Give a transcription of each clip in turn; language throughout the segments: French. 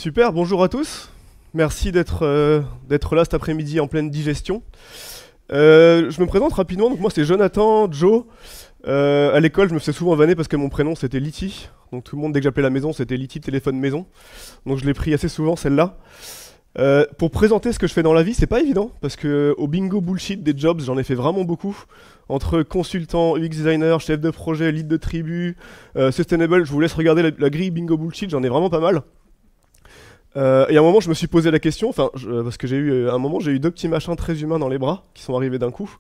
Super, bonjour à tous. Merci d'être là cet après-midi en pleine digestion. Je me présente rapidement, donc moi c'est Jonathan, Joe. À l'école, je me faisais souvent vanner parce que mon prénom c'était Liti. Donc tout le monde, dès que j'appelais la maison, c'était Liti, téléphone maison. Donc je l'ai pris assez souvent celle-là. Pour présenter ce que je fais dans la vie, c'est pas évident parce que au bingo bullshit des jobs, j'en ai fait vraiment beaucoup. Entre consultant, UX designer, chef de projet, lead de tribu, sustainable, je vous laisse regarder la grille bingo bullshit, j'en ai vraiment pas mal. Et à un moment, je me suis posé la question, parce que à un moment, j'ai eu deux petits machins très humains dans les bras qui sont arrivés d'un coup.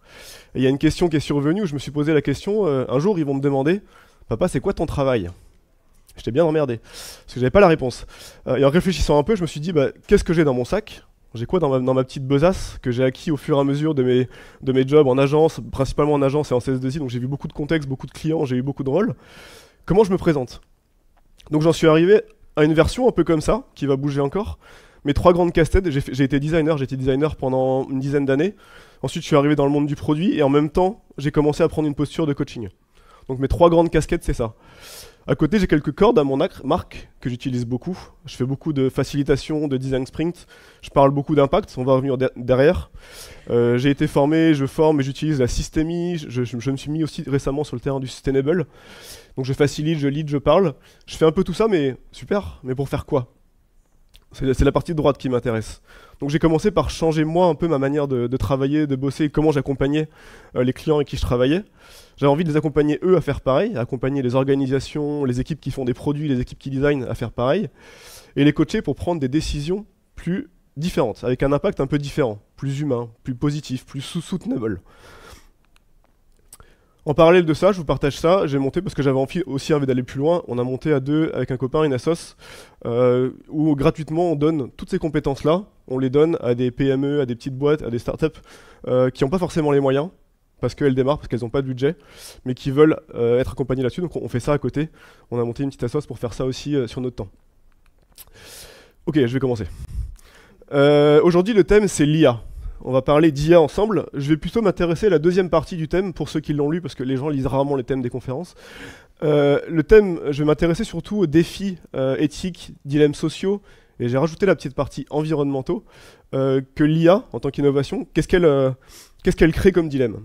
Et il y a une question qui est survenue où je me suis posé la question. Un jour, ils vont me demander, papa, c'est quoi ton travail? J'étais bien emmerdé parce que j'avais pas la réponse. Et en réfléchissant un peu, je me suis dit, qu'est-ce que j'ai dans mon sac? J'ai quoi dans ma petite besace que j'ai acquis au fur et à mesure de mes jobs en agence, principalement en agence et en CS2I. Donc j'ai vu beaucoup de contextes, beaucoup de clients, j'ai eu beaucoup de rôles. Comment je me présente? Donc j'en suis arrivé à une version un peu comme ça, qui va bouger encore. Mes trois grandes casse-têtes, j'ai été designer pendant une dizaine d'années. Ensuite, je suis arrivé dans le monde du produit et en même temps, j'ai commencé à prendre une posture de coaching. Donc mes trois grandes casquettes, c'est ça. À côté, j'ai quelques cordes à mon marque que j'utilise beaucoup. Je fais beaucoup de facilitation, de design sprint. Je parle beaucoup d'impact, on va revenir derrière. J'ai été formé, je forme et j'utilise la systémie. Je me suis mis aussi récemment sur le terrain du sustainable. Donc je facilite, je lead, je parle. Je fais un peu tout ça, mais super. Mais pour faire quoi? C'est la partie de droite qui m'intéresse. Donc j'ai commencé par changer moi un peu ma manière de travailler, de bosser, comment j'accompagnais les clients avec qui je travaillais. J'avais envie de les accompagner eux à faire pareil, à accompagner les organisations, les équipes qui font des produits, les équipes qui designent à faire pareil, et les coacher pour prendre des décisions plus différentes, avec un impact un peu différent, plus humain, plus positif, plus soutenable. En parallèle de ça, je vous partage ça, j'ai monté parce que j'avais aussi envie d'aller plus loin, on a monté à deux avec un copain, une assoce, où gratuitement on donne toutes ces compétences-là, on les donne à des PME, à des petites boîtes, à des startups qui n'ont pas forcément les moyens, parce qu'elles démarrent, parce qu'elles n'ont pas de budget, mais qui veulent être accompagnées là-dessus, donc on fait ça à côté. On a monté une petite assoce pour faire ça aussi sur notre temps. Ok, je vais commencer. Aujourd'hui, le thème, c'est l'IA. On va parler d'IA ensemble. Je vais plutôt m'intéresser à la deuxième partie du thème, pour ceux qui l'ont lu, parce que les gens lisent rarement les thèmes des conférences. Le thème, je vais m'intéresser surtout aux défis éthiques, dilemmes sociaux, et j'ai rajouté la petite partie environnementaux, que l'IA, en tant qu'innovation, qu'est-ce qu'elle crée comme dilemme?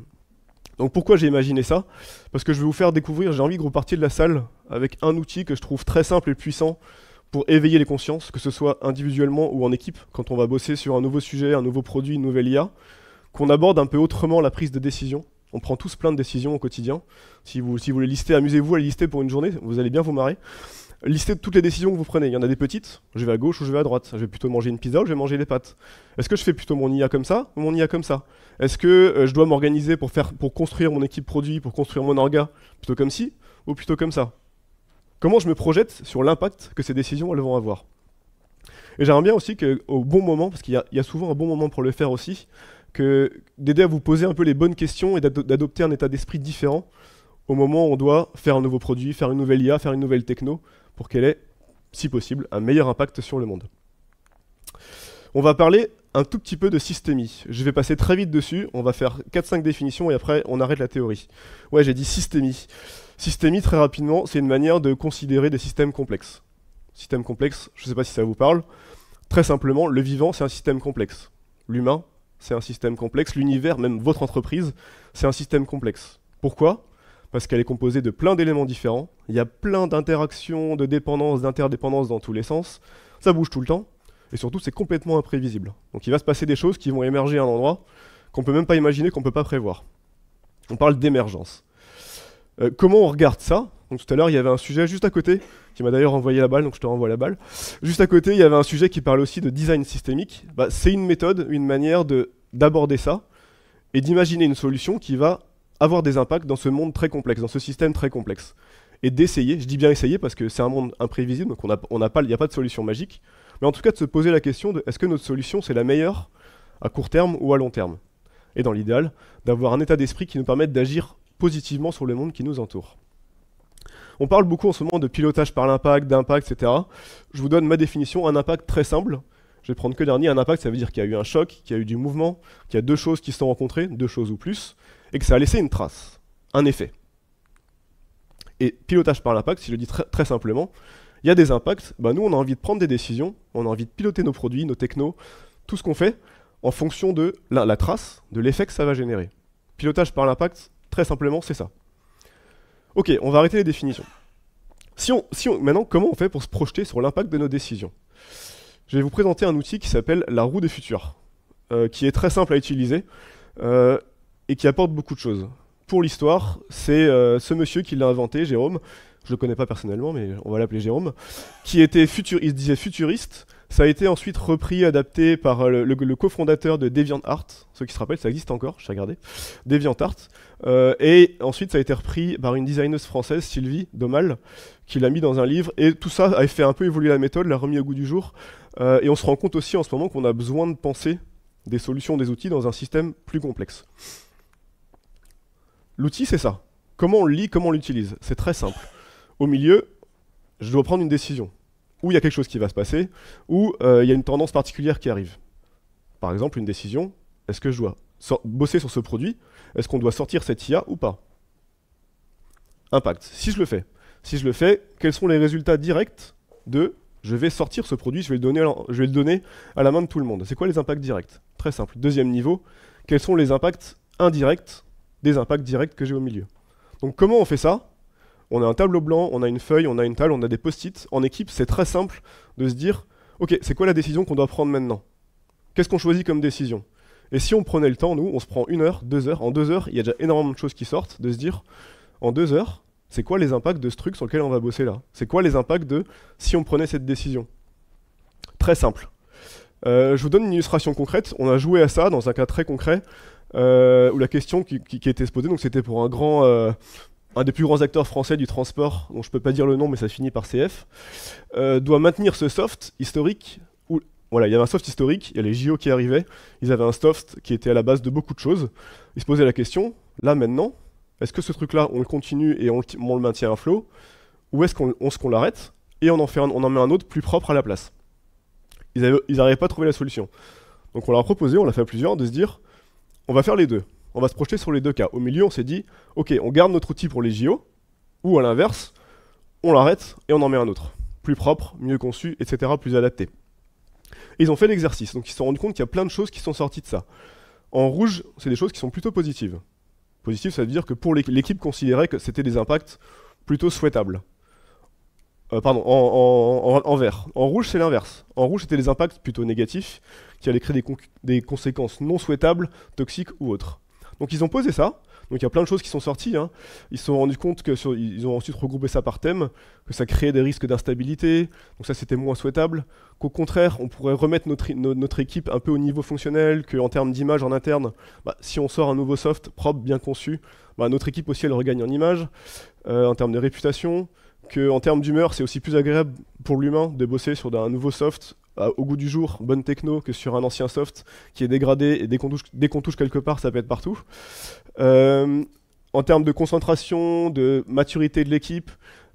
Donc pourquoi j'ai imaginé ça? Parce que je vais vous faire découvrir, j'ai envie que vous partiez de la salle avec un outil que je trouve très simple et puissant pour éveiller les consciences, que ce soit individuellement ou en équipe, quand on va bosser sur un nouveau sujet, un nouveau produit, une nouvelle IA, qu'on aborde un peu autrement la prise de décision. On prend tous plein de décisions au quotidien. Si vous les listez, amusez-vous à les lister pour une journée, vous allez bien vous marrer. Listez toutes les décisions que vous prenez. Il y en a des petites, je vais à gauche ou je vais à droite. Je vais plutôt manger une pizza ou je vais manger des pâtes. Est-ce que je fais plutôt mon IA comme ça ou mon IA comme ça? Est-ce que je dois m'organiser pour construire mon équipe produit, pour construire mon orga, plutôt comme ci ou plutôt comme ça? Comment je me projette sur l'impact que ces décisions elles vont avoir? Et j'aimerais bien aussi qu'au bon moment, parce qu'il y a souvent un bon moment pour le faire aussi, d'aider à vous poser un peu les bonnes questions et d'adopter un état d'esprit différent au moment où on doit faire un nouveau produit, faire une nouvelle IA, faire une nouvelle techno, pour qu'elle ait, si possible, un meilleur impact sur le monde. On va parler un tout petit peu de systémie. Je vais passer très vite dessus, on va faire 4-5 définitions et après on arrête la théorie. Ouais, j'ai dit systémie. Systémie, très rapidement, c'est une manière de considérer des systèmes complexes. Système complexe, je ne sais pas si ça vous parle. Très simplement, le vivant, c'est un système complexe. L'humain, c'est un système complexe. L'univers, même votre entreprise, c'est un système complexe. Pourquoi ? Parce qu'elle est composée de plein d'éléments différents. Il y a plein d'interactions, de dépendances, d'interdépendances dans tous les sens. Ça bouge tout le temps. Et surtout, c'est complètement imprévisible. Donc il va se passer des choses qui vont émerger à un endroit qu'on ne peut même pas imaginer, qu'on ne peut pas prévoir. On parle d'émergence. Comment on regarde ça? Donc tout à l'heure, il y avait un sujet juste à côté, qui m'a d'ailleurs envoyé la balle, donc je te renvoie la balle. Juste à côté, il y avait un sujet qui parlait aussi de design systémique. C'est une méthode, une manière d'aborder ça, et d'imaginer une solution qui va avoir des impacts dans ce monde très complexe, dans ce système très complexe. Et d'essayer, je dis bien essayer parce que c'est un monde imprévisible, donc il n'y a pas de solution magique, mais en tout cas de se poser la question de est-ce que notre solution c'est la meilleure à court terme ou à long terme? Et dans l'idéal, d'avoir un état d'esprit qui nous permette d'agir positivement sur le monde qui nous entoure. On parle beaucoup en ce moment de pilotage par l'impact, d'impact, etc. Je vous donne ma définition, un impact très simple. Je vais prendre que dernier, un impact ça veut dire qu'il y a eu un choc, qu'il y a eu du mouvement, qu'il y a deux choses qui se sont rencontrées, deux choses ou plus, et que ça a laissé une trace, un effet. Et pilotage par l'impact, si je le dis très simplement, Il y a des impacts, bah nous on a envie de prendre des décisions, on a envie de piloter nos produits, nos technos, tout ce qu'on fait, en fonction de la trace, de l'effet que ça va générer. Pilotage par l'impact, très simplement, c'est ça. Ok, on va arrêter les définitions. Maintenant, comment on fait pour se projeter sur l'impact de nos décisions? Je vais vous présenter un outil qui s'appelle la roue des futurs, qui est très simple à utiliser et qui apporte beaucoup de choses. Pour l'histoire, c'est ce monsieur qui l'a inventé, Jérôme, je le connais pas personnellement, mais on va l'appeler Jérôme, qui était il se disait futuriste. Ça a été ensuite repris, adapté par le cofondateur de DeviantArt. Ceux qui se rappellent, ça existe encore, j'ai regardé. DeviantArt. Et ensuite, ça a été repris par une designeuse française, Sylvie Domal, qui l'a mis dans un livre. Et tout ça a fait un peu évoluer la méthode, l'a remis au goût du jour. Et on se rend compte aussi en ce moment qu'on a besoin de penser des solutions, des outils dans un système plus complexe. L'outil, c'est ça. Comment on le lit, comment on l'utilise? C'est très simple. Au milieu, je dois prendre une décision. Ou il y a quelque chose qui va se passer, ou il y a une tendance particulière qui arrive. Par exemple, une décision, est-ce que je dois bosser sur ce produit? Est-ce qu'on doit sortir cette IA ou pas? Impact. Si je le fais, quels sont les résultats directs de je vais sortir ce produit, je vais le donner à la main de tout le monde? C'est quoi les impacts directs? Très simple. Deuxième niveau, quels sont les impacts indirects des impacts directs que j'ai au milieu? Donc comment on fait ça? On a un tableau blanc, on a une feuille, on a une table, on a des post-it. En équipe, c'est très simple de se dire, ok, c'est quoi la décision qu'on doit prendre maintenant? Qu'est-ce qu'on choisit comme décision? Et si on prenait le temps, nous, on se prend 1 heure, 2 heures. En 2 heures, il y a déjà énormément de choses qui sortent, de se dire, en 2 heures, c'est quoi les impacts de ce truc sur lequel on va bosser là? C'est quoi les impacts de si on prenait cette décision? Très simple. Je vous donne une illustration concrète. On a joué à ça dans un cas très concret, où la question qui était se poser, donc c'était pour un des plus grands acteurs français du transport, dont je peux pas dire le nom, mais ça finit par CF, doit maintenir ce soft historique. Voilà, il y avait un soft historique, il y a les JO qui arrivaient, ils avaient un soft qui était à la base de beaucoup de choses. Ils se posaient la question, là maintenant, est-ce que ce truc-là, on le continue et on le maintient à flot, ou est-ce qu'on l'arrête et on en met un autre plus propre à la place? Ils n'arrivaient pas à trouver la solution. Donc on leur a proposé, on l'a fait à plusieurs, de se dire, on va faire les deux. On va se projeter sur les deux cas. Au milieu, on s'est dit, ok, on garde notre outil pour les JO, ou à l'inverse, on l'arrête et on en met un autre. Plus propre, mieux conçu, etc., plus adapté. Et ils ont fait l'exercice, donc ils se sont rendus compte qu'il y a plein de choses qui sont sorties de ça. En rouge, c'est des choses qui sont plutôt positives. Positif, ça veut dire que pour l'équipe considérait que c'était des impacts plutôt souhaitables. En vert. En rouge, c'est l'inverse. En rouge, c'était des impacts plutôt négatifs, qui allaient créer des conséquences non souhaitables, toxiques ou autres. Donc ils ont posé ça, donc il y a plein de choses qui sont sorties, hein. Ils se sont rendus compte ils ont ensuite regroupé ça par thème, que ça créait des risques d'instabilité, donc ça c'était moins souhaitable, qu'au contraire on pourrait remettre notre équipe un peu au niveau fonctionnel, qu'en termes d'image en interne, si on sort un nouveau soft propre, bien conçu, notre équipe aussi elle regagne en image, en termes de réputation, qu'en termes d'humeur c'est aussi plus agréable pour l'humain de bosser sur un nouveau soft, au goût du jour, bonne techno, que sur un ancien soft qui est dégradé et dès qu'on touche quelque part, ça pète partout. En termes de concentration, de maturité de l'équipe,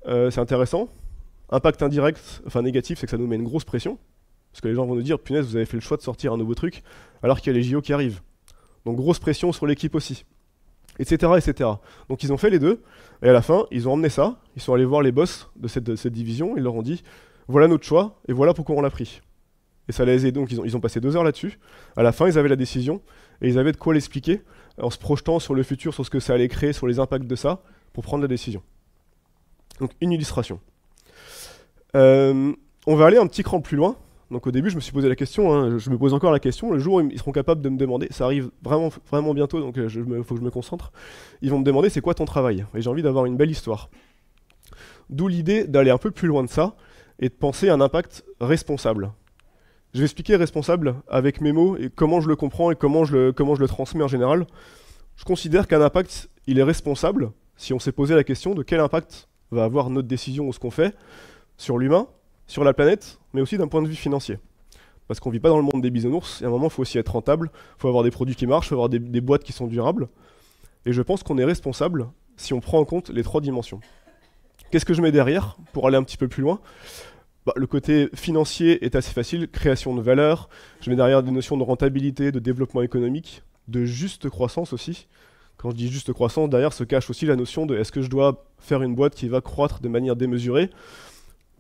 c'est intéressant. Impact indirect, enfin négatif, c'est que ça nous met une grosse pression. Parce que les gens vont nous dire, punaise, vous avez fait le choix de sortir un nouveau truc, alors qu'il y a les JO qui arrivent. Donc grosse pression sur l'équipe aussi. Etc., etc. Donc ils ont fait les deux, et à la fin, ils ont emmené ça, ils sont allés voir les boss de cette division, ils leur ont dit, voilà notre choix, et voilà pourquoi on l'a pris. Et ça les a aidés, donc ils ont passé 2 heures là-dessus. À la fin, ils avaient la décision, et ils avaient de quoi l'expliquer, en se projetant sur le futur, sur ce que ça allait créer, sur les impacts de ça, pour prendre la décision. Donc une illustration. On va aller un petit cran plus loin. Donc au début, je me suis posé la question, hein, je me pose encore la question, le jour où ils seront capables de me demander, ça arrive vraiment, vraiment bientôt, donc faut que je me concentre, ils vont me demander c'est quoi ton travail? Et j'ai envie d'avoir une belle histoire. D'où l'idée d'aller un peu plus loin de ça, et de penser à un impact responsable. Je vais expliquer responsable avec mes mots, et comment je le comprends, et comment je le transmets en général. Je considère qu'un impact, il est responsable, si on s'est posé la question de quel impact va avoir notre décision ou ce qu'on fait, sur l'humain, sur la planète, mais aussi d'un point de vue financier. Parce qu'on ne vit pas dans le monde des bisounours, et à un moment, il faut aussi être rentable, il faut avoir des produits qui marchent, il faut avoir des boîtes qui sont durables. Et je pense qu'on est responsable si on prend en compte les 3 dimensions. Qu'est-ce que je mets derrière, pour aller un petit peu plus loin? Le côté financier est assez facile, création de valeur. Je mets derrière des notions de rentabilité, de développement économique, de juste croissance aussi. Quand je dis juste croissance, derrière se cache aussi la notion de est-ce que je dois faire une boîte qui va croître de manière démesurée,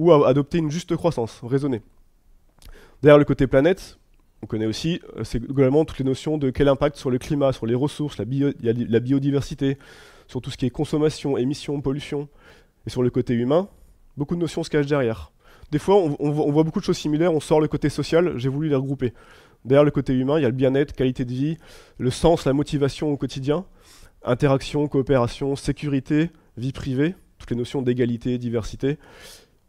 ou adopter une juste croissance, raisonnée. Derrière le côté planète, on connaît aussi, c'est globalement toutes les notions de quel impact sur le climat, sur les ressources, la biodiversité, sur tout ce qui est consommation, émissions, pollution. Et sur le côté humain, beaucoup de notions se cachent derrière. Des fois, on voit beaucoup de choses similaires, on sort le côté social, j'ai voulu les regrouper. Derrière le côté humain, il y a le bien-être, qualité de vie, le sens, la motivation au quotidien, interaction, coopération, sécurité, vie privée, toutes les notions d'égalité, diversité,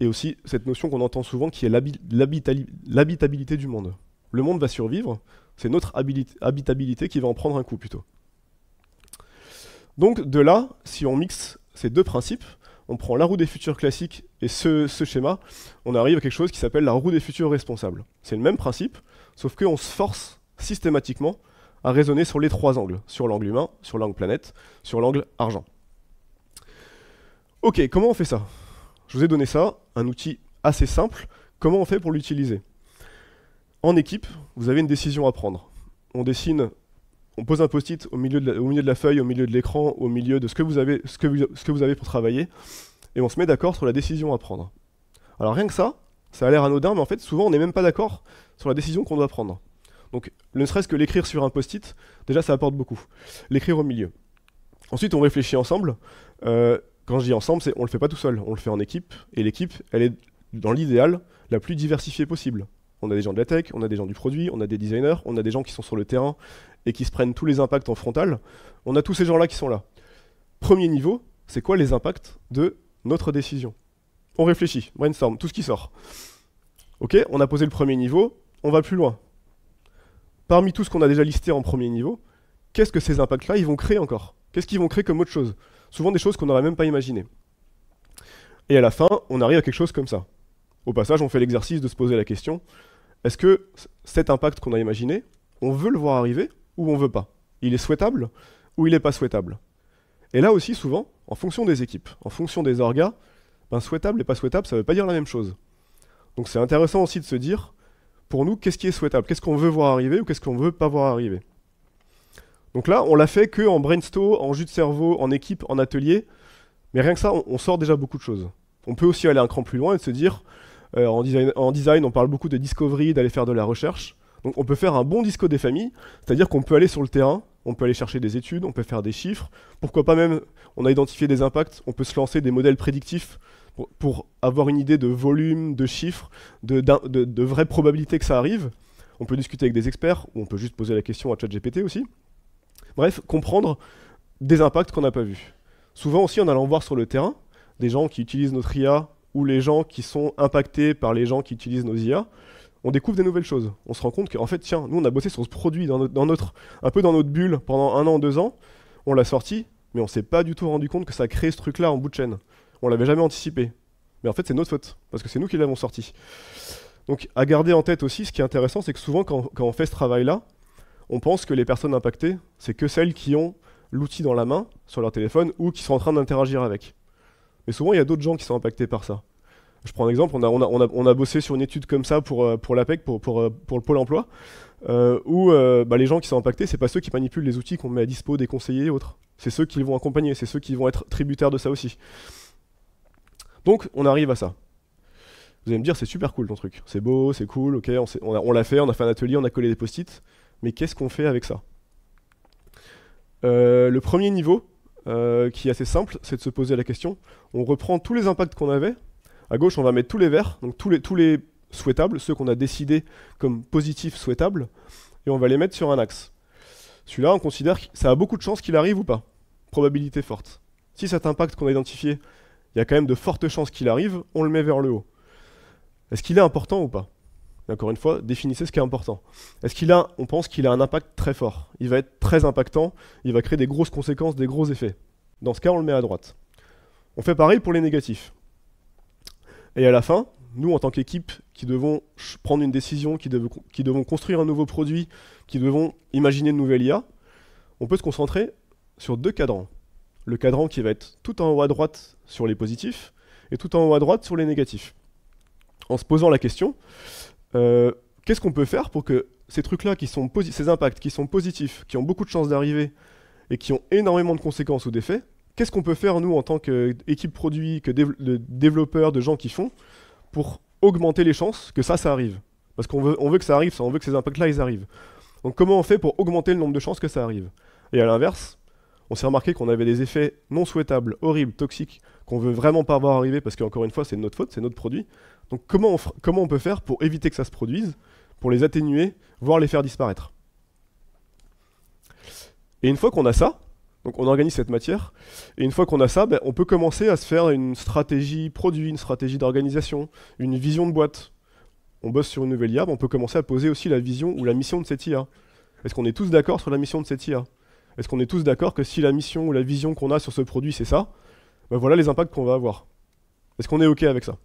et aussi cette notion qu'on entend souvent qui est l'habitabilité du monde. Le monde va survivre, c'est notre habitabilité qui va en prendre un coup plutôt. Donc de là, si on mixe ces deux principes, on prend la roue des futurs classiques et ce schéma, on arrive à quelque chose qui s'appelle la roue des futurs responsables. C'est le même principe, sauf qu'on se force systématiquement à raisonner sur les trois angles, sur l'angle humain, sur l'angle planète, sur l'angle argent. Ok, comment on fait ça? Je vous ai donné ça, un outil assez simple. Comment on fait pour l'utiliser? En équipe, vous avez une décision à prendre. On dessine, on pose un post-it au milieu de la feuille, au milieu de l'écran, au milieu de ce que vous avez pour travailler, et on se met d'accord sur la décision à prendre. Alors rien que ça a l'air anodin, mais en fait, souvent, on n'est même pas d'accord sur la décision qu'on doit prendre. Donc, ne serait-ce que l'écrire sur un post-it, déjà, ça apporte beaucoup. L'écrire au milieu. Ensuite, on réfléchit ensemble. Quand je dis ensemble, on le fait pas tout seul, on le fait en équipe, et l'équipe, elle est, dans l'idéal, la plus diversifiée possible. On a des gens de la tech, on a des gens du produit, on a des designers, on a des gens qui sont sur le terrain et qui se prennent tous les impacts en frontal. On a tous ces gens-là qui sont là. Premier niveau, c'est quoi les impacts de notre décision? On réfléchit, brainstorm, tout ce qui sort. Ok, on a posé le premier niveau, on va plus loin. Parmi tout ce qu'on a déjà listé en premier niveau, qu'est-ce que ces impacts-là, ils vont créer encore? Qu'est-ce qu'ils vont créer comme autre chose? Souvent des choses qu'on n'aurait même pas imaginées. Et à la fin, on arrive à quelque chose comme ça. Au passage, on fait l'exercice de se poser la question, est-ce que cet impact qu'on a imaginé, on veut le voir arriver ou on veut pas? Il est souhaitable ou il n'est pas souhaitable? Et là aussi, souvent, en fonction des équipes, en fonction des orgas, ben, souhaitable et pas souhaitable, ça ne veut pas dire la même chose. Donc c'est intéressant aussi de se dire, pour nous, qu'est-ce qui est souhaitable? Qu'est-ce qu'on veut voir arriver ou qu'est-ce qu'on veut pas voir arriver? Donc là, on l'a fait qu'en brainstorm, en jus de cerveau, en équipe, en atelier, mais rien que ça, on sort déjà beaucoup de choses. On peut aussi aller un cran plus loin et se dire, en design, on parle beaucoup de discovery, d'aller faire de la recherche. Donc on peut faire un bon disco des familles, c'est-à-dire qu'on peut aller sur le terrain, on peut aller chercher des études, on peut faire des chiffres. Pourquoi pas même, on a identifié des impacts, on peut se lancer des modèles prédictifs pour avoir une idée de volume, de chiffres, de vraies probabilités que ça arrive. On peut discuter avec des experts, ou on peut juste poser la question à ChatGPT aussi. Bref, comprendre des impacts qu'on n'a pas vus. Souvent aussi, en allant voir sur le terrain, des gens qui utilisent notre IA, ou les gens qui sont impactés par les gens qui utilisent nos IA, on découvre des nouvelles choses. On se rend compte qu'en fait, tiens, nous on a bossé sur ce produit un peu dans notre bulle pendant 1 an, 2 ans, on l'a sorti, mais on s'est pas du tout rendu compte que ça a créé ce truc-là en bout de chaîne. On l'avait jamais anticipé. Mais en fait, c'est notre faute, parce que c'est nous qui l'avons sorti. Donc, à garder en tête aussi, ce qui est intéressant, c'est que souvent, quand on fait ce travail-là, on pense que les personnes impactées, c'est que celles qui ont l'outil dans la main, sur leur téléphone, ou qui sont en train d'interagir avec. Mais souvent, il y a d'autres gens qui sont impactés par ça. Je prends un exemple, on a bossé sur une étude comme ça pour l'APEC, pour le Pôle emploi, où les gens qui sont impactés, c'est pas ceux qui manipulent les outils qu'on met à dispo des conseillers et autres. C'est ceux qui vont accompagner, c'est ceux qui vont être tributaires de ça aussi. Donc, on arrive à ça. Vous allez me dire, c'est super cool ton truc. C'est beau, c'est cool, ok, on l'a fait, on a fait un atelier, on a collé des post-it. Mais qu'est-ce qu'on fait avec ça? Le premier niveau, qui est assez simple, c'est de se poser la question. On reprend tous les impacts qu'on avait. À gauche, on va mettre tous les verts, donc tous les souhaitables, ceux qu'on a décidés comme positifs souhaitables, et on va les mettre sur un axe. Celui-là, on considère que ça a beaucoup de chances qu'il arrive ou pas. Probabilité forte. Si cet impact qu'on a identifié, il y a quand même de fortes chances qu'il arrive, on le met vers le haut. Est-ce qu'il est important ou pas? Et encore une fois, définissez ce qui est important. On pense qu'il a un impact très fort. Il va être très impactant, il va créer des grosses conséquences, des gros effets. Dans ce cas, on le met à droite. On fait pareil pour les négatifs. Et à la fin, nous, en tant qu'équipe, qui devons prendre une décision, qui devons construire un nouveau produit, qui devons imaginer une nouvelle IA, on peut se concentrer sur 2 cadrans. Le cadran qui va être tout en haut à droite sur les positifs, et tout en haut à droite sur les négatifs. En se posant la question, qu'est-ce qu'on peut faire pour que ces trucs-là, ces impacts qui sont positifs, qui ont beaucoup de chances d'arriver, et qui ont énormément de conséquences ou d'effets, qu'est-ce qu'on peut faire, nous, en tant qu'équipe produit, de développeurs, de gens qui font, pour augmenter les chances que ça arrive. Parce on veut que ça arrive, on veut que ces impacts-là, ils arrivent. Donc comment on fait pour augmenter le nombre de chances que ça arrive? Et à l'inverse, on s'est remarqué qu'on avait des effets non souhaitables, horribles, toxiques, qu'on veut vraiment pas voir arriver parce qu'encore une fois, c'est de notre faute, c'est notre produit. Donc comment on peut faire pour éviter que ça se produise, pour les atténuer, voire les faire disparaître? Et une fois qu'on a ça, donc on organise cette matière, et une fois qu'on a ça, ben, on peut commencer à se faire une stratégie produit, une stratégie d'organisation, une vision de boîte. On bosse sur une nouvelle IA, ben, on peut commencer à poser aussi la vision ou la mission de cette IA. Est-ce qu'on est tous d'accord sur la mission de cette IA? Est-ce qu'on est tous d'accord que si la mission ou la vision qu'on a sur ce produit, c'est ça, ben voilà les impacts qu'on va avoir. Est-ce qu'on est OK avec ça?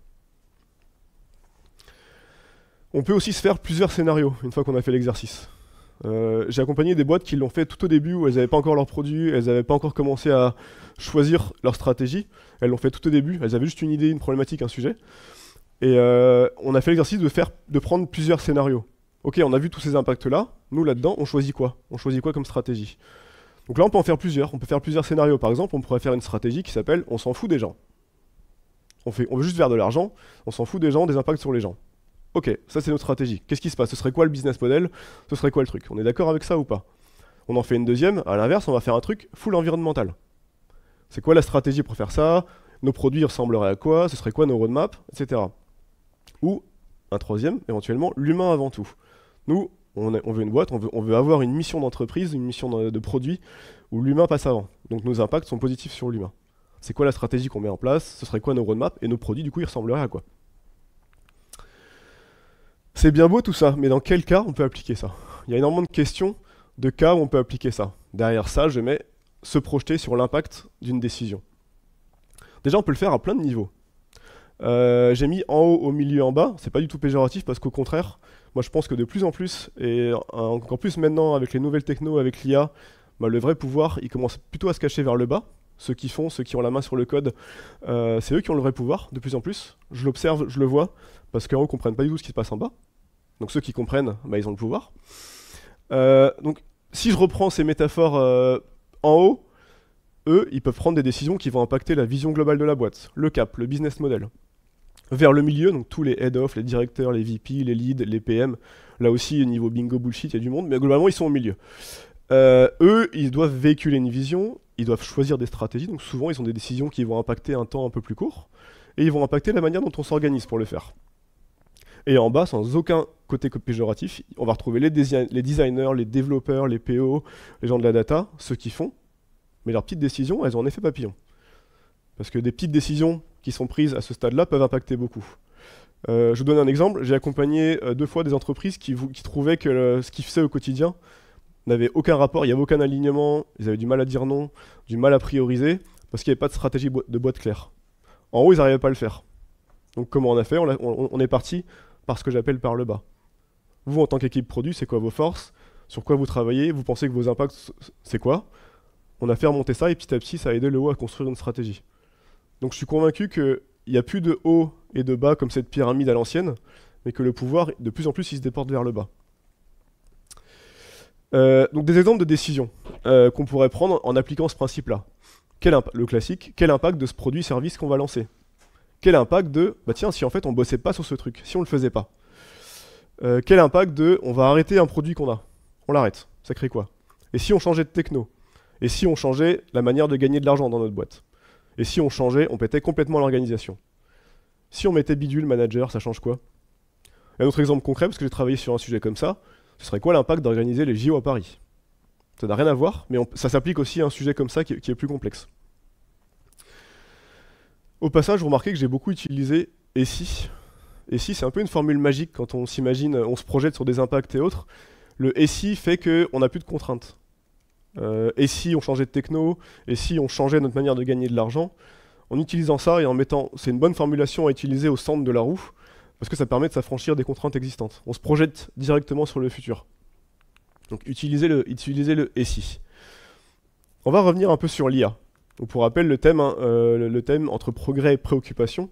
On peut aussi se faire plusieurs scénarios une fois qu'on a fait l'exercice. J'ai accompagné des boîtes qui l'ont fait tout au début où elles n'avaient pas encore leur produit, elles n'avaient pas encore commencé à choisir leur stratégie. Elles l'ont fait tout au début, elles avaient juste une idée, une problématique, un sujet. Et on a fait l'exercice de prendre plusieurs scénarios. Ok, on a vu tous ces impacts-là, nous là-dedans, on choisit quoi? On choisit quoi comme stratégie? Donc là, on peut en faire plusieurs, on peut faire plusieurs scénarios. Par exemple, on pourrait faire une stratégie qui s'appelle « on s'en fout des gens ». On veut juste faire de l'argent, on s'en fout des gens, des impacts sur les gens. Ok, ça c'est notre stratégie. Qu'est-ce qui se passe? Ce serait quoi le business model? Ce serait quoi le truc? On est d'accord avec ça ou pas? On en fait une deuxième, à l'inverse, on va faire un truc full environnemental. C'est quoi la stratégie pour faire ça? Nos produits ressembleraient à quoi? Ce serait quoi nos roadmaps? Etc. Ou un troisième, éventuellement, l'humain avant tout. Nous, on veut une boîte, on veut avoir une mission d'entreprise, une mission de produit, où l'humain passe avant. Donc nos impacts sont positifs sur l'humain. C'est quoi la stratégie qu'on met en place? Ce serait quoi nos roadmaps? Et nos produits, du coup, ils ressembleraient à quoi? C'est bien beau tout ça, mais dans quel cas on peut appliquer ça? Il y a énormément de questions de cas où on peut appliquer ça. Derrière ça, je mets se projeter sur l'impact d'une décision. Déjà, on peut le faire à plein de niveaux. J'ai mis en haut, au milieu, en bas. C'est pas du tout péjoratif parce qu'au contraire, moi je pense que de plus en plus, et encore plus maintenant avec les nouvelles technos, avec l'IA, bah, le vrai pouvoir, il commence plutôt à se cacher vers le bas. Ceux qui ont la main sur le code, c'est eux qui ont le vrai pouvoir, de plus en plus. Je l'observe, je le vois, parce qu'en haut, ils comprennent pas du tout ce qui se passe en bas. Donc ceux qui comprennent, bah, ils ont le pouvoir. Donc si je reprends ces métaphores en haut, eux, ils peuvent prendre des décisions qui vont impacter la vision globale de la boîte, le cap, le business model. Vers le milieu, donc tous les head-off, les directeurs, les VP, les leads, les PM, là aussi, niveau bingo bullshit, il y a du monde, mais globalement, ils sont au milieu. Eux, ils doivent véhiculer une vision, ils doivent choisir des stratégies, donc souvent, ils ont des décisions qui vont impacter un temps un peu plus court, et ils vont impacter la manière dont on s'organise pour le faire. Et en bas, sans aucun côté péjoratif, on va retrouver les designers, les développeurs, les PO, les gens de la data, ceux qui font, mais leurs petites décisions, elles ont un effet papillon. Parce que des petites décisions qui sont prises à ce stade-là peuvent impacter beaucoup. Je vous donne un exemple, j'ai accompagné 2 fois des entreprises qui trouvaient que ce qu'ils faisaient au quotidien n'avait aucun rapport, il n'y avait aucun alignement, ils avaient du mal à dire non, du mal à prioriser, parce qu'il n'y avait pas de stratégie de boîte claire. En haut, ils n'arrivaient pas à le faire. Donc comment on a fait? On est parti par ce que j'appelle par le bas. Vous, en tant qu'équipe produit, c'est quoi vos forces? Sur quoi vous travaillez? Vous pensez que vos impacts, c'est quoi? On a fait remonter ça et petit à petit, ça a aidé le haut à construire une stratégie. Donc je suis convaincu qu'il n'y a plus de haut et de bas comme cette pyramide à l'ancienne, mais que le pouvoir, de plus en plus, il se déporte vers le bas. Donc des exemples de décisions qu'on pourrait prendre en appliquant ce principe-là. Le classique, quel impact de ce produit-service qu'on va lancer? Quel impact de, bah tiens, si en fait on bossait pas sur ce truc, si on le faisait pas? Quel impact de, on va arrêter un produit qu'on a? On l'arrête, ça crée quoi? Et si on changeait de techno? Et si on changeait la manière de gagner de l'argent dans notre boîte? Et si on changeait, on pétait complètement l'organisation? Si on mettait bidule manager, ça change quoi? Un autre exemple concret, parce que j'ai travaillé sur un sujet comme ça, ce serait quoi l'impact d'organiser les JO à Paris? Ça n'a rien à voir, mais ça s'applique aussi à un sujet comme ça qui est plus complexe. Au passage, vous remarquez que j'ai beaucoup utilisé « et si ». Et si, c'est un peu une formule magique quand on s'imagine, on se projette sur des impacts et autres. Le « et si » fait qu'on n'a plus de contraintes. Et si on changeait de techno, et si on changeait notre manière de gagner de l'argent, en utilisant ça et en mettant, c'est une bonne formulation à utiliser au centre de la roue, parce que ça permet de s'affranchir des contraintes existantes. On se projette directement sur le futur. Donc utilisez le « et si ». On va revenir un peu sur l'IA. Pour rappel, le thème entre progrès et préoccupation,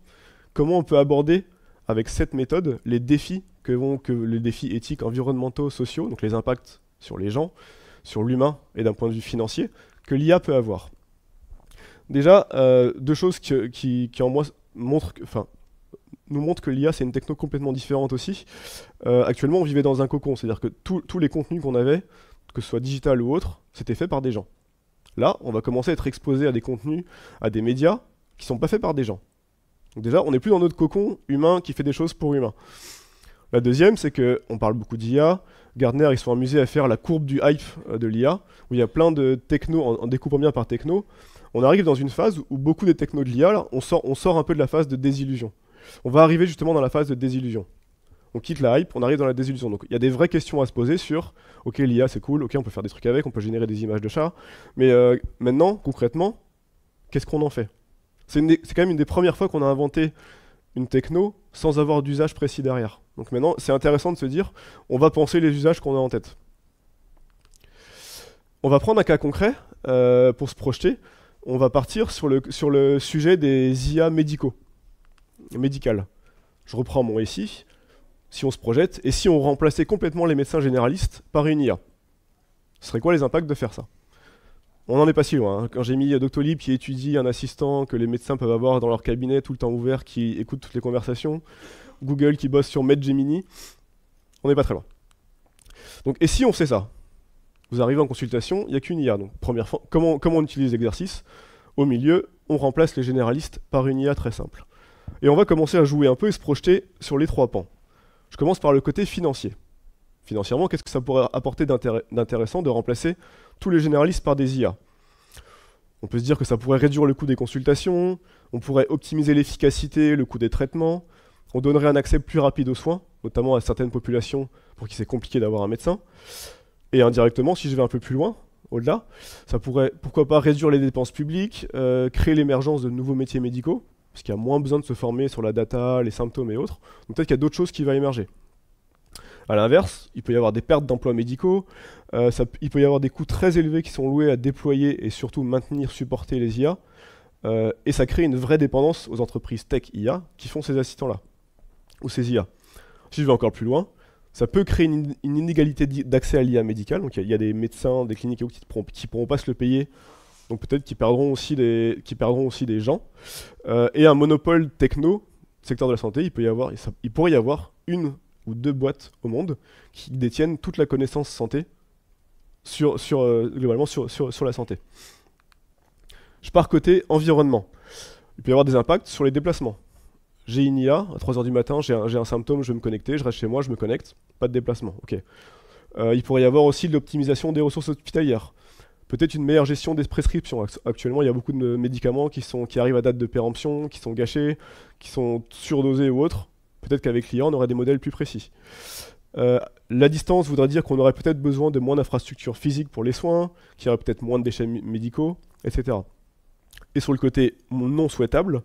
comment on peut aborder avec cette méthode les défis les défis éthiques, environnementaux, sociaux, donc les impacts sur les gens, sur l'humain et d'un point de vue financier, que l'IA peut avoir. Déjà, 2 choses qui en moi montrent, nous montre que l'IA, c'est une techno complètement différente aussi. Actuellement, on vivait dans un cocon, c'est-à-dire que tous les contenus qu'on avait, que ce soit digital ou autre, c'était fait par des gens. Là, on va commencer à être exposé à des contenus, à des médias qui sont pas faits par des gens. Donc déjà, on n'est plus dans notre cocon humain qui fait des choses pour humains. La deuxième, c'est qu'on parle beaucoup d'IA. Gartner, ils sont amusés à faire la courbe du hype de l'IA, où il y a plein de techno, en découpant bien par techno. On arrive dans une phase où beaucoup des technos de l'IA, là, on sort un peu de la phase de désillusion. On va arriver justement dans la phase de désillusion. On quitte la hype, on arrive dans la désillusion. Donc il y a des vraies questions à se poser sur, ok, l'IA c'est cool, ok, on peut faire des trucs avec, on peut générer des images de chats, mais maintenant, concrètement, qu'est-ce qu'on en fait? C'est quand même une des premières fois qu'on a inventé une techno sans avoir d'usage précis derrière. Donc maintenant, c'est intéressant de se dire, on va penser les usages qu'on a en tête. On va prendre un cas concret pour se projeter. On va partir sur le sujet des IA médicales. Je reprends mon ici. Si on se projette, et si on remplaçait complètement les médecins généralistes par une IA, ce serait quoi les impacts de faire ça? On n'en est pas si loin. Hein. Quand j'ai mis Doctolib qui étudie un assistant que les médecins peuvent avoir dans leur cabinet tout le temps ouvert, qui écoute toutes les conversations, Google qui bosse sur MedGemini, on n'est pas très loin. Donc, et si on sait ça? Vous arrivez en consultation, il n'y a qu'une IA. Donc, première fois, comment on utilise l'exercice? Au milieu, on remplace les généralistes par une IA très simple. Et on va commencer à jouer un peu et se projeter sur les trois pans. Je commence par le côté financier. Financièrement, qu'est-ce que ça pourrait apporter d'intéressant de remplacer tous les généralistes par des IA? On peut se dire que ça pourrait réduire le coût des consultations, on pourrait optimiser l'efficacité, le coût des traitements, on donnerait un accès plus rapide aux soins, notamment à certaines populations pour qui c'est compliqué d'avoir un médecin. Et indirectement, si je vais un peu plus loin, au-delà, ça pourrait, pourquoi pas, réduire les dépenses publiques, créer l'émergence de nouveaux métiers médicaux, parce qu'il y a moins besoin de se former sur la data, les symptômes et autres. Donc peut-être qu'il y a d'autres choses qui vont émerger. A l'inverse, il peut y avoir des pertes d'emplois médicaux, il peut y avoir des coûts très élevés qui sont loués à déployer et surtout maintenir, supporter les IA, et ça crée une vraie dépendance aux entreprises tech IA qui font ces assistants-là, ou ces IA. Si je vais encore plus loin, ça peut créer une inégalité d'accès à l'IA médicale, donc il y a des médecins, des cliniques qui pourront pas se le payer, donc peut-être qu'ils perdront aussi des gens, et un monopole techno, secteur de la santé, il pourrait y avoir une ou deux boîtes au monde qui détiennent toute la connaissance santé globalement sur la santé. Je pars côté environnement. Il peut y avoir des impacts sur les déplacements. J'ai une IA, à 3h du matin, j'ai un symptôme, je vais me connecter, je reste chez moi, je me connecte, pas de déplacement. Ok. Il pourrait y avoir aussi de l'optimisation des ressources hospitalières. Peut-être une meilleure gestion des prescriptions. Actuellement, il y a beaucoup de médicaments qui arrivent à date de péremption, qui sont gâchés, qui sont surdosés ou autres. Peut-être qu'avec l'IA, on aurait des modèles plus précis. La distance voudrait dire qu'on aurait peut-être besoin de moins d'infrastructures physiques pour les soins, qu'il y aurait peut-être moins de déchets médicaux, etc. Et sur le côté non souhaitable,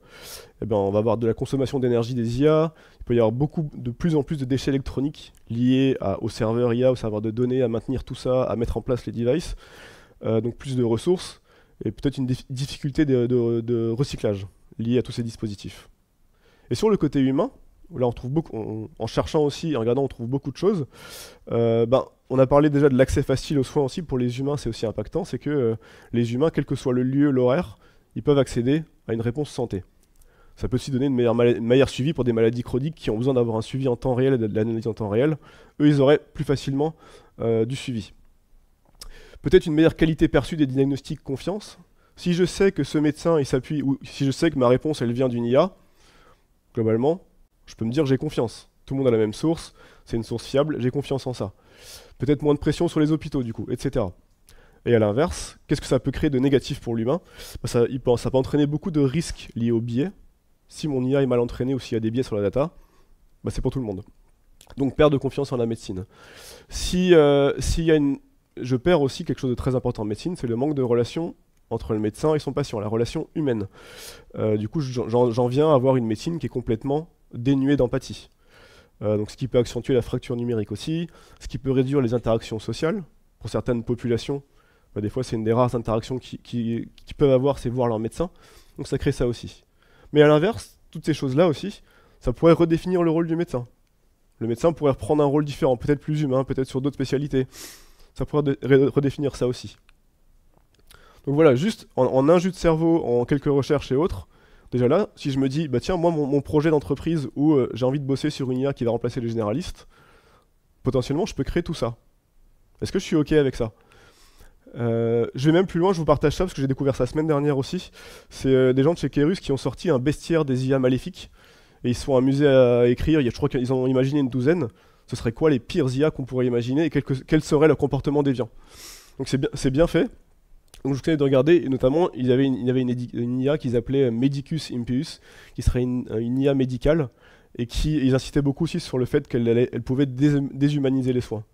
eh ben, on va avoir de la consommation d'énergie des IA, il peut y avoir de plus en plus de déchets électroniques liés aux serveurs IA, aux serveurs de données, à maintenir tout ça, à mettre en place les devices, donc plus de ressources, et peut-être une difficulté de recyclage liée à tous ces dispositifs. Et sur le côté humain, là on trouve beaucoup, en cherchant aussi, en regardant, on trouve beaucoup de choses. On a parlé déjà de l'accès facile aux soins aussi. Pour les humains, c'est aussi impactant. C'est que les humains, quel que soit le lieu, l'horaire, ils peuvent accéder à une réponse santé. Ça peut aussi donner une meilleure suivi pour des maladies chroniques qui ont besoin d'avoir un suivi en temps réel et de l'analyse en temps réel. Eux, ils auraient plus facilement du suivi. Peut-être une meilleure qualité perçue des diagnostics confiance. Si je sais que ce médecin, il s'appuie, ou si je sais que ma réponse, elle vient d'une IA, globalement, je peux me dire j'ai confiance. Tout le monde a la même source, c'est une source fiable, j'ai confiance en ça. Peut-être moins de pression sur les hôpitaux du coup, etc. Et à l'inverse, qu'est-ce que ça peut créer de négatif pour l'humain? Ça peut entraîner beaucoup de risques liés aux biais. Si mon IA est mal entraîné ou s'il y a des biais sur la data, c'est pour tout le monde. Donc perte de confiance en la médecine. Je perds aussi quelque chose de très important en médecine, c'est le manque de relation entre le médecin et son patient, la relation humaine. Du coup, j'en viens à avoir une médecine qui est complètement dénuée d'empathie. Donc ce qui peut accentuer la fracture numérique aussi, ce qui peut réduire les interactions sociales. Pour certaines populations, des fois c'est une des rares interactions qui peuvent avoir, c'est voir leur médecin. Donc ça crée ça aussi. Mais à l'inverse, toutes ces choses-là aussi, ça pourrait redéfinir le rôle du médecin. Le médecin pourrait reprendre un rôle différent, peut-être plus humain, peut-être sur d'autres spécialités. Ça pourrait redéfinir ça aussi. Donc voilà, juste en un jus de cerveau, en quelques recherches et autres, Déjà là, si je me dis, bah tiens, moi, mon projet d'entreprise où j'ai envie de bosser sur une IA qui va remplacer les généralistes, potentiellement, je peux créer tout ça. Est-ce que je suis OK avec ça? Je vais même plus loin, je vous partage ça parce que j'ai découvert ça la semaine dernière aussi. C'est des gens de chez Kerus qui ont sorti un bestiaire des IA maléfiques et ils se sont amusés à écrire. Je crois qu'ils en ont imaginé une douzaine. Ce serait quoi les pires IA qu'on pourrait imaginer et quel serait leur comportement déviant. Donc c'est bien fait. Donc je vous conseille de regarder, et notamment il y avait une IA qu'ils appelaient Medicus Impius, qui serait une IA médicale, et ils insistaient beaucoup aussi sur le fait qu'elle pouvait déshumaniser les soins.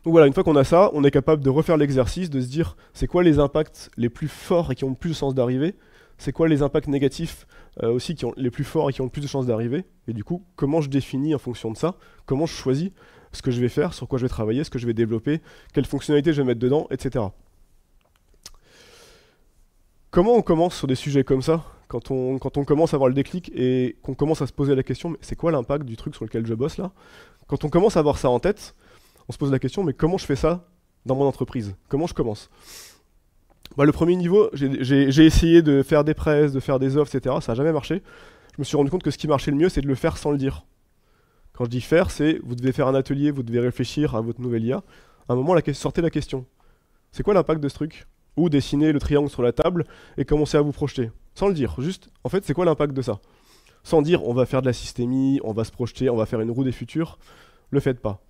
Donc voilà, une fois qu'on a ça, on est capable de refaire l'exercice, de se dire c'est quoi les impacts les plus forts et qui ont le plus de chances d'arriver, c'est quoi les impacts négatifs aussi qui ont les plus forts et qui ont le plus de chances d'arriver, et du coup, comment je définis en fonction de ça, comment je choisis ce que je vais faire, sur quoi je vais travailler, ce que je vais développer, quelles fonctionnalités je vais mettre dedans, etc. Comment on commence sur des sujets comme ça, quand on commence à avoir le déclic et qu'on commence à se poser la question, mais c'est quoi l'impact du truc sur lequel je bosse là? Quand on commence à avoir ça en tête, on se pose la question, mais comment je fais ça dans mon entreprise? Comment je commence? Bah, le premier niveau, j'ai essayé de faire des presses, de faire des offres, etc. Ça n'a jamais marché. Je me suis rendu compte que ce qui marchait le mieux, c'est de le faire sans le dire. Quand je dis faire, c'est vous devez faire un atelier, vous devez réfléchir à votre nouvelle IA. À un moment, sortez la question. C'est quoi l'impact de ce truc? Ou dessiner le triangle sur la table et commencer à vous projeter. Sans le dire, juste, en fait, c'est quoi l'impact de ça? Sans dire, on va faire de la systémie, on va se projeter, on va faire une roue des futurs. Le faites pas.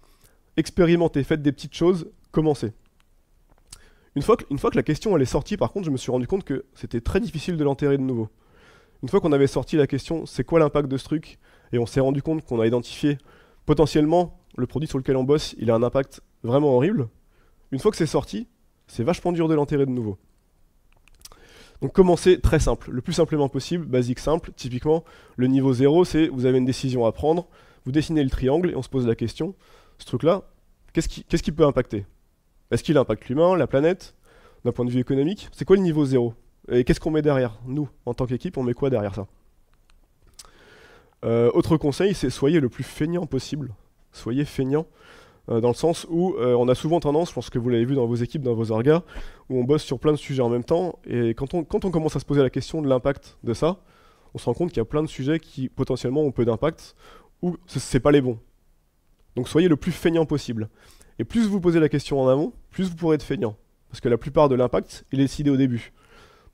Expérimentez, faites des petites choses, commencez. Une fois que la question elle est sortie, par contre, je me suis rendu compte que c'était très difficile de l'enterrer de nouveau. Une fois qu'on avait sorti la question, c'est quoi l'impact de ce truc? Et on s'est rendu compte qu'on a identifié potentiellement le produit sur lequel on bosse, il a un impact vraiment horrible. Une fois que c'est sorti, c'est vachement dur de l'enterrer de nouveau. Donc commencez très simple, le plus simplement possible, basique simple. Typiquement, le niveau 0, c'est vous avez une décision à prendre, vous dessinez le triangle et on se pose la question, ce truc-là, qu'est-ce qui peut impacter? Est-ce qu'il impacte l'humain, la planète? D'un point de vue économique, c'est quoi le niveau 0? Et qu'est-ce qu'on met derrière? Nous, en tant qu'équipe, on met quoi derrière ça? Autre conseil, c'est soyez le plus feignant possible. Soyez feignant, dans le sens où on a souvent tendance, je pense que vous l'avez vu dans vos équipes, dans vos orgas, où on bosse sur plein de sujets en même temps, et quand on commence à se poser la question de l'impact de ça, on se rend compte qu'il y a plein de sujets qui potentiellement ont peu d'impact, ou c'est pas les bons. Donc soyez le plus feignant possible. Et plus vous posez la question en amont, plus vous pourrez être feignant. Parce que la plupart de l'impact, il est décidé au début.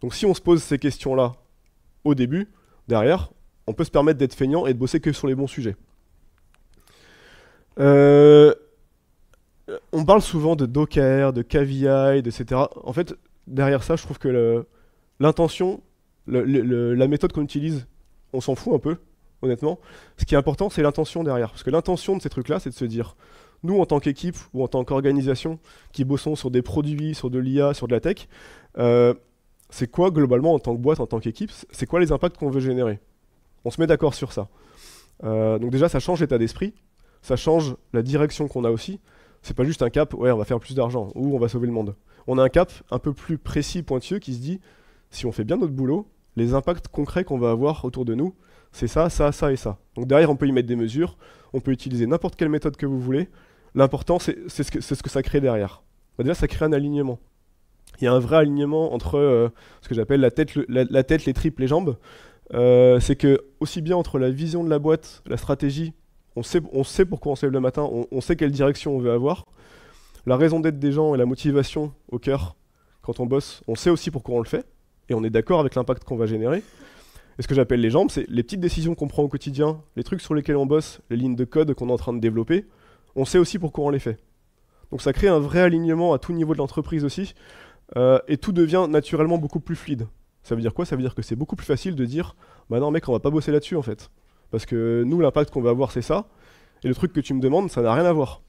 Donc si on se pose ces questions-là au début, derrière, on peut se permettre d'être feignant et de bosser que sur les bons sujets. On parle souvent de Docker, de KVI, etc. En fait, derrière ça, je trouve que l'intention, la méthode qu'on utilise, on s'en fout un peu, honnêtement. Ce qui est important, c'est l'intention derrière. Parce que l'intention de ces trucs-là, c'est de se dire, nous, en tant qu'équipe ou en tant qu'organisation qui bossons sur des produits, sur de l'IA, sur de la tech, c'est quoi, globalement, en tant que boîte, en tant qu'équipe, c'est quoi les impacts qu'on veut générer? On se met d'accord sur ça. Donc déjà, ça change l'état d'esprit, ça change la direction qu'on a aussi. C'est pas juste un cap, ouais, on va faire plus d'argent, ou on va sauver le monde. On a un cap un peu plus précis, pointilleux, qui se dit, si on fait bien notre boulot, les impacts concrets qu'on va avoir autour de nous, c'est ça, ça, ça et ça. Donc derrière, on peut y mettre des mesures, on peut utiliser n'importe quelle méthode que vous voulez. L'important, c'est ce que ça crée derrière. Bah déjà, ça crée un alignement. Il y a un vrai alignement entre ce que j'appelle la tête, les tripes, les jambes. C'est que, aussi bien entre la vision de la boîte, la stratégie, on sait pourquoi on se lève le matin, on sait quelle direction on veut avoir. La raison d'être des gens et la motivation au cœur, quand on bosse, on sait aussi pourquoi on le fait, et on est d'accord avec l'impact qu'on va générer. Et ce que j'appelle les jambes, c'est les petites décisions qu'on prend au quotidien, les trucs sur lesquels on bosse, les lignes de code qu'on est en train de développer, on sait aussi pourquoi on les fait. Donc ça crée un vrai alignement à tout niveau de l'entreprise aussi, et tout devient naturellement beaucoup plus fluide. Ça veut dire quoi? Ça veut dire que c'est beaucoup plus facile de dire « Bah non mec, on va pas bosser là-dessus en fait. Parce que nous, l'impact qu'on va avoir, c'est ça, et le truc que tu me demandes, ça n'a rien à voir. »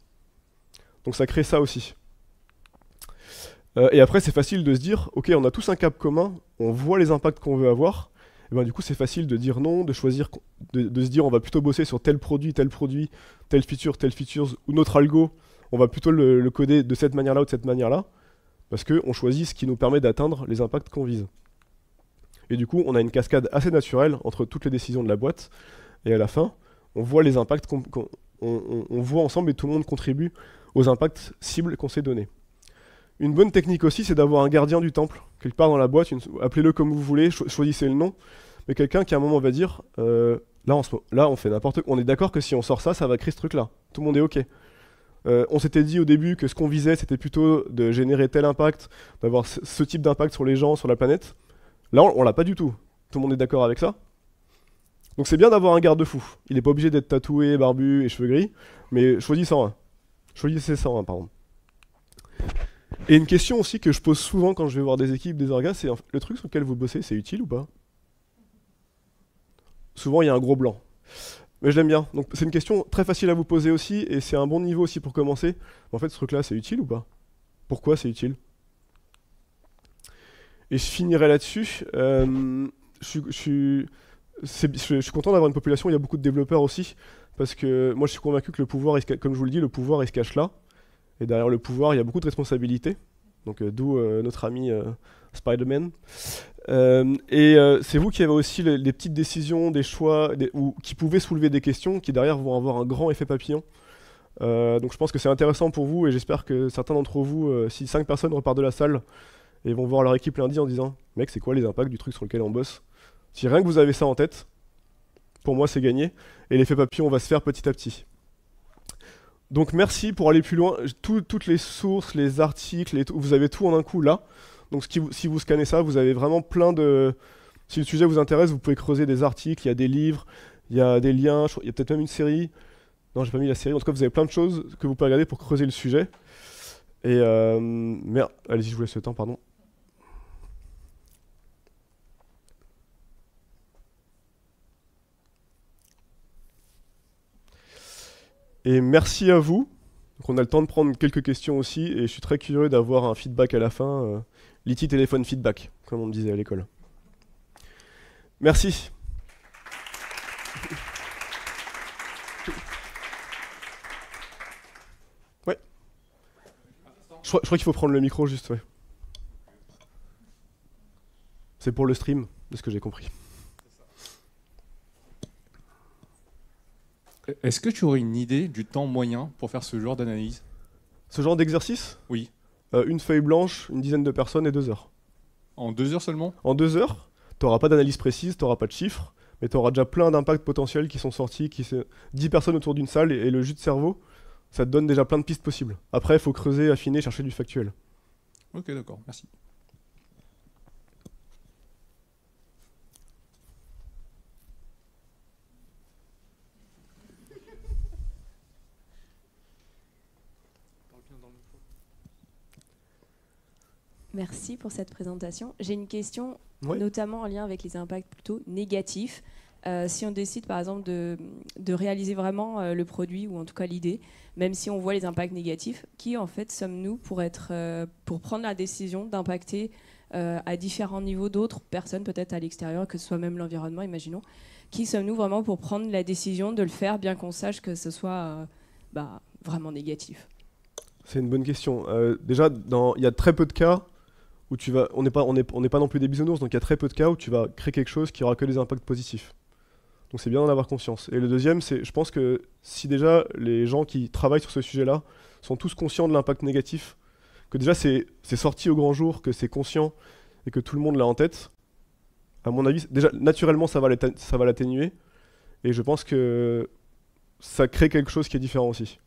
Donc ça crée ça aussi. Et après, c'est facile de se dire « Ok, on a tous un cap commun, on voit les impacts qu'on veut avoir. » Et ben, du coup, c'est facile de dire non, de choisir, de se dire on va plutôt bosser sur tel produit, telle features, ou notre algo, on va plutôt le coder de cette manière-là ou de cette manière-là, parce qu'on choisit ce qui nous permet d'atteindre les impacts qu'on vise. Et du coup, on a une cascade assez naturelle entre toutes les décisions de la boîte, et à la fin, on voit les impacts on voit ensemble et tout le monde contribue aux impacts cibles qu'on s'est donnés. Une bonne technique aussi, c'est d'avoir un gardien du temple, quelque part dans la boîte, appelez-le comme vous voulez, choisissez le nom, mais quelqu'un qui à un moment va dire, là on fait n'importe quoi, on est d'accord que si on sort ça, ça va créer ce truc-là. Tout le monde est OK. On s'était dit au début que ce qu'on visait, c'était plutôt de générer tel impact, d'avoir ce type d'impact sur les gens, sur la planète. Là, on l'a pas du tout. Tout le monde est d'accord avec ça. Donc c'est bien d'avoir un garde-fou. Il n'est pas obligé d'être tatoué, barbu et cheveux gris, mais choisissez 101. Choisissez 101, pardon. Et une question aussi que je pose souvent quand je vais voir des équipes, des orgas, c'est le truc sur lequel vous bossez, c'est utile ou pas? Souvent, il y a un gros blanc. Mais je l'aime bien. Donc c'est une question très facile à vous poser aussi, et c'est un bon niveau aussi pour commencer. En fait, ce truc-là, c'est utile ou pas? Pourquoi c'est utile? Et je finirai là-dessus. Je suis content d'avoir une population où il y a beaucoup de développeurs aussi, parce que moi je suis convaincu que le pouvoir, comme je vous le dis, le pouvoir il se cache là. Et derrière le pouvoir, il y a beaucoup de responsabilités. Donc d'où notre ami Spider-Man. C'est vous qui avez aussi les petites décisions, des choix, qui pouvaient soulever des questions, qui derrière vont avoir un grand effet papillon. Donc je pense que c'est intéressant pour vous, et j'espère que certains d'entre vous, si 5 personnes repartent de la salle, et vont voir leur équipe lundi en disant « Mec, c'est quoi les impacts du truc sur lequel on bosse ?» Si rien que vous avez ça en tête, pour moi c'est gagné, et l'effet papillon va se faire petit à petit. Donc merci pour aller plus loin. Toutes les sources, les articles, vous avez tout en un coup là. Donc si vous scannez ça, vous avez vraiment plein de... Si le sujet vous intéresse, vous pouvez creuser des articles, il y a des livres, il y a des liens, il y a peut-être même une série. Non, j'ai pas mis la série. En tout cas, vous avez plein de choses que vous pouvez regarder pour creuser le sujet. Et merde, allez-y, je vous laisse le temps, pardon. Et merci à vous. Donc on a le temps de prendre quelques questions aussi, et je suis très curieux d'avoir un feedback à la fin. L'IT téléphone feedback, comme on me disait à l'école. Merci. Ouais. Je crois qu'il faut prendre le micro juste, ouais. C'est pour le stream, de ce que j'ai compris. Est-ce que tu aurais une idée du temps moyen pour faire ce genre d'analyse? Ce genre d'exercice? Oui. Une feuille blanche, une dizaine de personnes et 2 heures. En 2 heures seulement? En 2 heures, tu n'auras pas d'analyse précise, tu n'auras pas de chiffres, mais tu auras déjà plein d'impacts potentiels qui sont sortis, 10 personnes autour d'une salle, et le jus de cerveau, ça te donne déjà plein de pistes possibles. Après, il faut creuser, affiner, chercher du factuel. Ok, d'accord, merci. Merci pour cette présentation. J'ai une question, Ouais. notamment en lien avec les impacts plutôt négatifs. Si on décide par exemple de réaliser vraiment le produit, ou en tout cas l'idée, même si on voit les impacts négatifs, qui en fait sommes-nous pour prendre la décision d'impacter à différents niveaux d'autres personnes, peut-être à l'extérieur, que ce soit même l'environnement, imaginons. Qui sommes-nous vraiment pour prendre la décision de le faire, bien qu'on sache que ce soit vraiment négatif? C'est une bonne question. Déjà, il y a très peu de cas où on n'est pas non plus des bisounours, donc il y a très peu de cas où tu vas créer quelque chose qui aura que des impacts positifs. Donc c'est bien d'en avoir conscience. Et le deuxième, c'est, je pense que si déjà les gens qui travaillent sur ce sujet-là sont tous conscients de l'impact négatif, que déjà c'est sorti au grand jour, que c'est conscient et que tout le monde l'a en tête, à mon avis, déjà naturellement ça va l'atténuer, et je pense que ça crée quelque chose qui est différent aussi.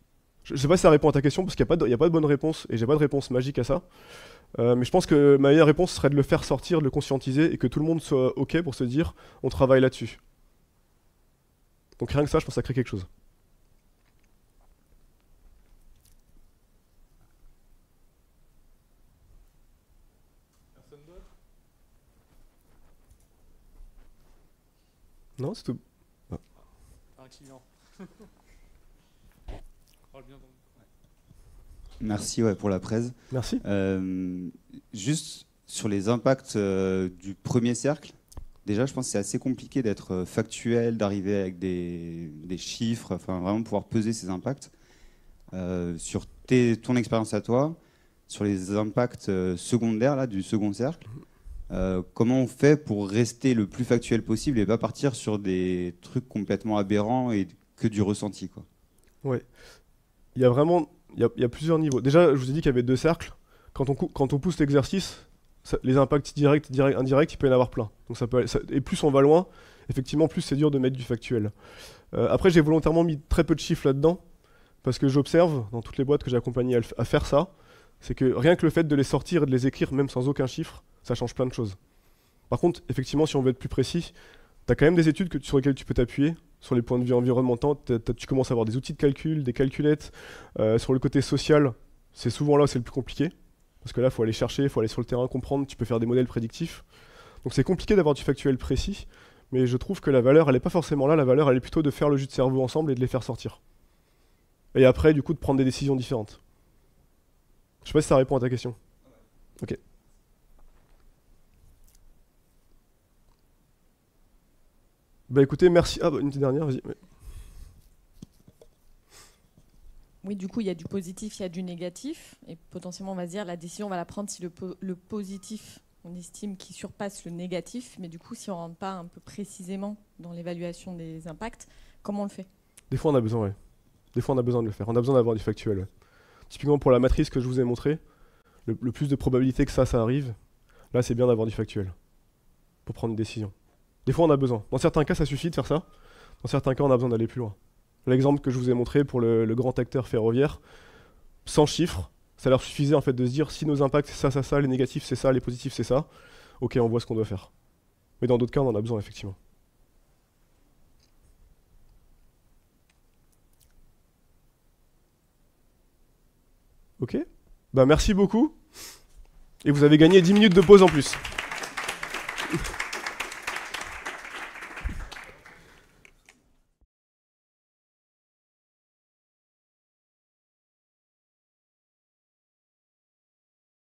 Je sais pas si ça répond à ta question, parce qu'il n'y a pas de bonne réponse, et j'ai pas de réponse magique à ça. Mais je pense que ma meilleure réponse serait de le faire sortir, de le conscientiser, et que tout le monde soit OK pour se dire on travaille là-dessus. Donc rien que ça, je pense que ça crée quelque chose. Personne d'autre? Non, c'est tout. Ah. Un client. Parle bien dans le... Merci pour la presse. Merci. Juste sur les impacts du premier cercle, déjà je pense que c'est assez compliqué d'être factuel, d'arriver avec des chiffres, enfin vraiment pouvoir peser ces impacts. Sur ton expérience à toi, sur les impacts secondaires là, du second cercle, comment on fait pour rester le plus factuel possible et pas partir sur des trucs complètement aberrants et que du ressenti, quoi. Ouais. Il y a plusieurs niveaux. Déjà, je vous ai dit qu'il y avait 2 cercles. quand on pousse l'exercice, les impacts directs, indirects, il peut y en avoir plein. Donc et plus on va loin, effectivement, plus c'est dur de mettre du factuel. Après, j'ai volontairement mis très peu de chiffres là-dedans, parce que j'observe, dans toutes les boîtes que j'ai accompagnées à faire ça, c'est que rien que le fait de les sortir et de les écrire, même sans aucun chiffre, ça change plein de choses. Par contre, effectivement, si on veut être plus précis, tu as quand même des études sur lesquelles tu peux t'appuyer, sur les points de vue environnementaux, tu commences à avoir des outils de calcul, des calculettes. Sur le côté social, c'est souvent là où c'est le plus compliqué, parce que là, il faut aller chercher, il faut aller sur le terrain, comprendre, tu peux faire des modèles prédictifs. Donc c'est compliqué d'avoir du factuel précis, mais je trouve que la valeur, elle n'est pas forcément là, la valeur, elle est plutôt de faire le jus de cerveau ensemble et de les faire sortir. Et après, du coup, de prendre des décisions différentes. Je sais pas si ça répond à ta question. Ok. Bah écoutez, merci. Ah, bah, une petite dernière, vas-y. Ouais. Oui, du coup, il y a du positif, il y a du négatif. Et potentiellement, on va se dire, la décision, on va la prendre si le positif, on estime qu'il surpasse le négatif. Mais du coup, si on ne rentre pas un peu précisément dans l'évaluation des impacts, comment on le fait? Des fois, on a besoin, ouais. Des fois, on a besoin de le faire. On a besoin d'avoir du factuel, ouais. Typiquement, pour la matrice que je vous ai montrée, le plus de probabilité que ça arrive, là, c'est bien d'avoir du factuel pour prendre une décision. Des fois, on a besoin. Dans certains cas, ça suffit de faire ça. Dans certains cas, on a besoin d'aller plus loin. L'exemple que je vous ai montré pour le grand acteur ferroviaire, sans chiffres, ça leur suffisait en fait de se dire si nos impacts c'est ça, les négatifs c'est ça, les positifs c'est ça, ok, on voit ce qu'on doit faire. Mais dans d'autres cas, on en a besoin effectivement. Ok, bah merci beaucoup. Et vous avez gagné 10 minutes de pause en plus.